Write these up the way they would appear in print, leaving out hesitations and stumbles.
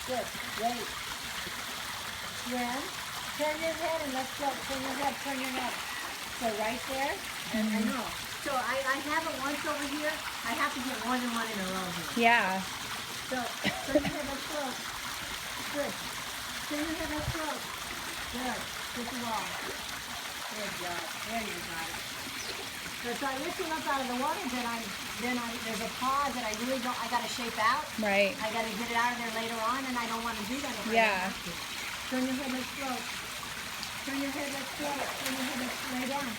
Good. Wait. Swim. Turn your head and let's go. Turn your head, turn your head. So right there, and I know. So I have it once over here. I have to get more than one in a row here. Yeah. So turn your head, let's go. Good. Turn your head, let's go. Good. Get the wall. Good job. There you got it. So if I lift him up out of the water, then there's a pause that I really don't, I got to shape out. Right. I got to get it out of there later on, and I don't want to do that if I Yeah. don't have to. Turn your head, let's go. Turn your head, let's go. Turn your head, let's lay down.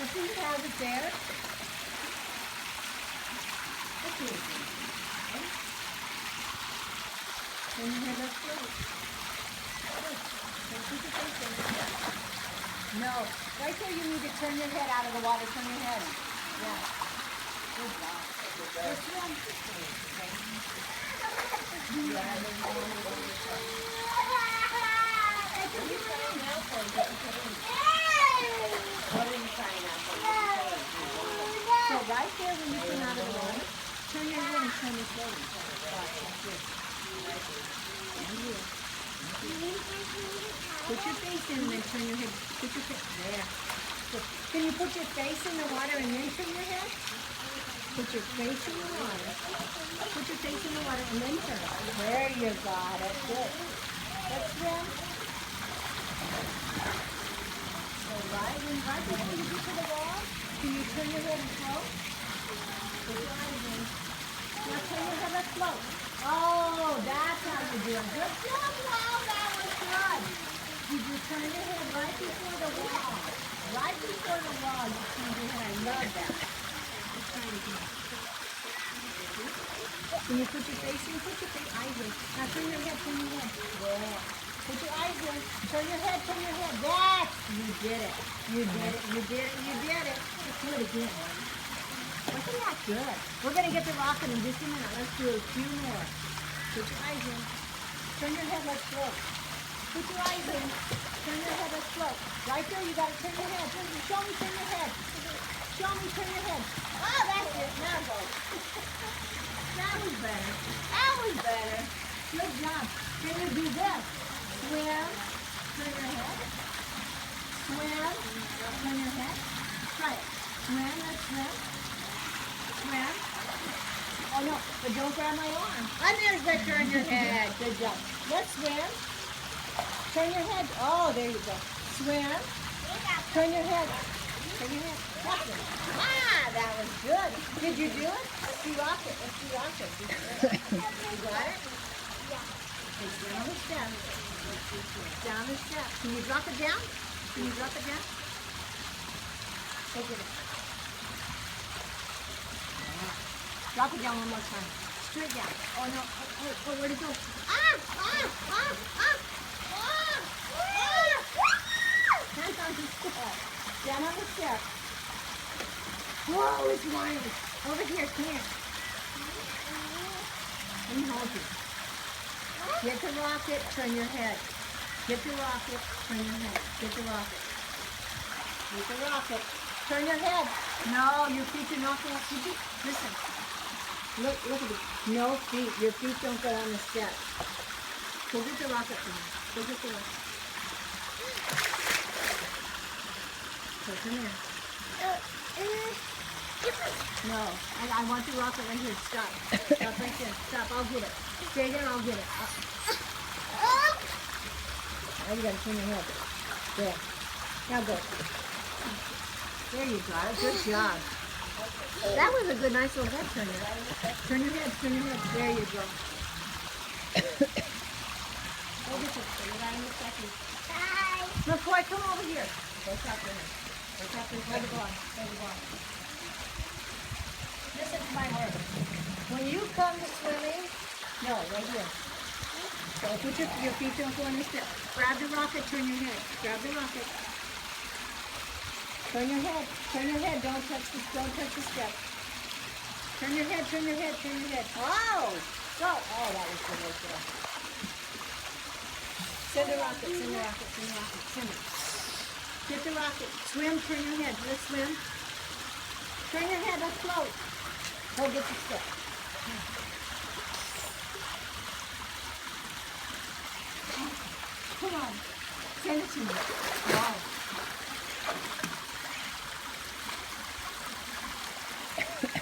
Let's see who has it there. Let's see it. Okay. Turn your head, let's go. Good. Don't put your face in. No. Right there you need to turn your head out of the water. Turn your head. Yeah. Good job. Let's run. What are you trying out for? So right there when you come out of the water, turn your head and turn your face. Put your face in and then turn your head. Put your face there. So, can you put your face in the water and then turn your head? Put your face in the water. Put your face in the water and then turn. There you got it. Good. Let's swim. So right before you get to the wall, can you turn your head and float? Put your eyes in. Now turn your head, let's float. Oh, that's how you do it. Good job, wow, that was good. Did you turn your head right before the wall? Right before the wall, you turned your head. I love that. Let's try it again. Can you put your face in? Put your eyes in. Now turn your head, turn your head. Yeah. Put your eyes in. Turn your head, turn your head. That's, you did it. You did it, you did it, you did it. Let's do it again. Wasn't that good? We're going to get the rocket in just a minute. Let's do a few more. Put your eyes in. Turn your head, let's float. Put your eyes in. Turn your head, let's float. Right there, you got to turn your head. Show me, turn your head. Show me, turn your head. Oh, that's it. Now go. That was better. That was better. Good job. Then you do this. Swim. Turn your head. Swim. Turn your head. Try it. Swim. Let's swim. Swim. Oh no, but don't grab my arm. And there's the turn your head. Good job. Let's swim. Turn your head. Oh, there you go. Swim. Turn your head. Turn your head. Watch it. Ah, that was good. Did you do it? Let's see rocket. Let's see rocket. You got it? Okay, down the steps. Down the steps. Can you drop it down? Can you drop it down? Take it up. Drop it down one more time. Straight down. Oh no. Oh, where'd it go? Hands on the step. Down on the step. Whoa, it's wild. Over here, come here. Let me hold you. Get the rocket, turn your head. Get the rocket, turn your head. Get the rocket. Get the rocket. Turn your head. No, your feet are not going to be. Listen. Look at it. No feet. Your feet don't go on the steps. Go get the rocket for me. Go get the rocket. So come here. No, I want the rocket right here. Stop. Stop right there. Stop. I'll get it. Stay there. I'll get it. Now you gotta turn your head. There. Now go. There you got it. Good job. That was a good, nice little head turner. Turn your head. Turn your head. There you go. Hold it. Put it on your second. McCoy, come over here. Go tap your head. Go tap your head. Hold the ball. Hold the ball. Listen to my word. When you come to swimming, no, right here. So put your feet don't go on the step. Grab the rocket, turn your head. Grab the rocket. Turn your head. Turn your head. Don't touch the step. Turn your head, turn your head, turn your head. Oh! Go! Oh, that was good right there. Send the rocket, send the rocket, send the rocket, send it. Get the rocket. Swim, turn your head. Let's swim. Turn your head, let's float. Go get the step. Hand it to me. Wow.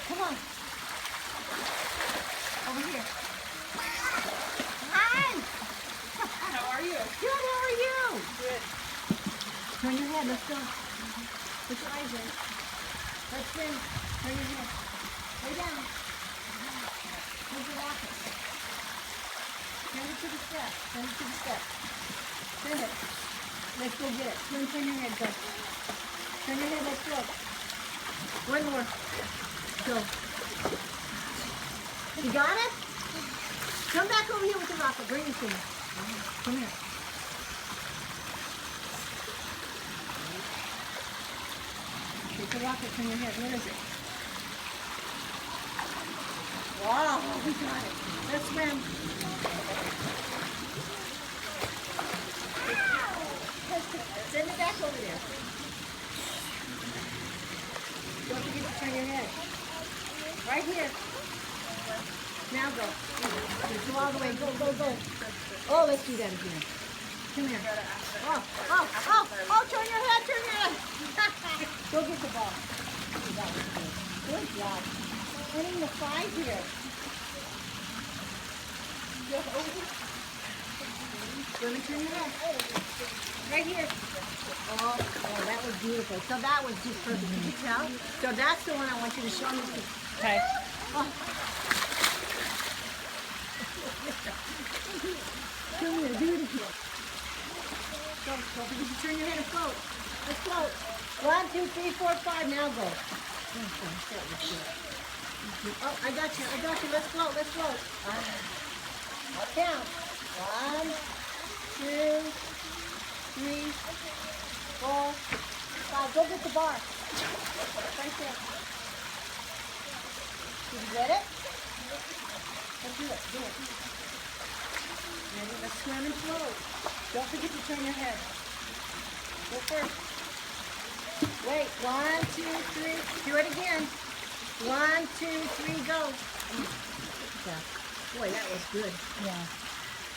Come on. Over here. Hi. How are you? Good, how are you? Good. Turn your head, let's go. Put your eyes in. Let's spin. Turn your head. Lay down. Move the rocket. Send it to the step. Send it to the step. Send it. Let's go get it. Turn your head, go. Turn your head, let's go. One more. Go. You got it? Come back over here with the rocket. Bring it to me. Come here. Take the rocket from your head. Where is it? Wow, we got it. Let's swim. Send it back over there. Don't forget to turn your head. Right here. Now go. Go all the way. Go, go, go. Oh, let's do that again. Come here. Oh, turn your head, turn your head. Go get the ball. That was good. Good job. Winning the 5 here. Let me turn your head. Right here. Oh, that was beautiful. So that was just perfect. Can you tell? So that's the one I want you to show me. Okay. Oh. Come here, do it again. Go, don't forget to turn your head and float. Let's float. 1, 2, 3, 4, 5. Now go. Oh, I got you. Let's float. Count. 1, 2, 3, 4, 5. Go get the bar. Right there. Did you get it? Let's do it. Ready? Let's swim and float. Don't forget to turn your head. Go first. Wait. 1, 2, 3. Do it again. 1, 2, 3, go. Yeah. Boy, that was good. Yeah.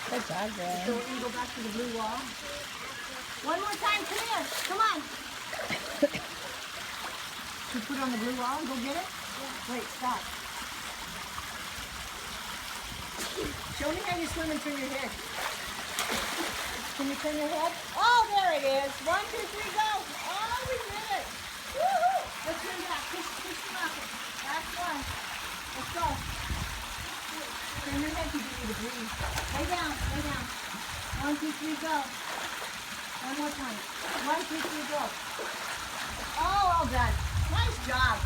Good job, So Ray. we're going to go back to the blue wall. One more time. Come here. Come on. You put it on the blue wall and go get it? Wait, stop. Show me how you swim and turn your head. Can you turn your head? Oh, there it is. 1, 2, 3, go. Oh, we did it. Woohoo! Let's turn back. Push the rocket. Last one. Let's go. Turn your head. You need to breathe. Lay down. 1, 2, 3, go. One more time. 1, 2, 3, go. Oh, all done. Nice job.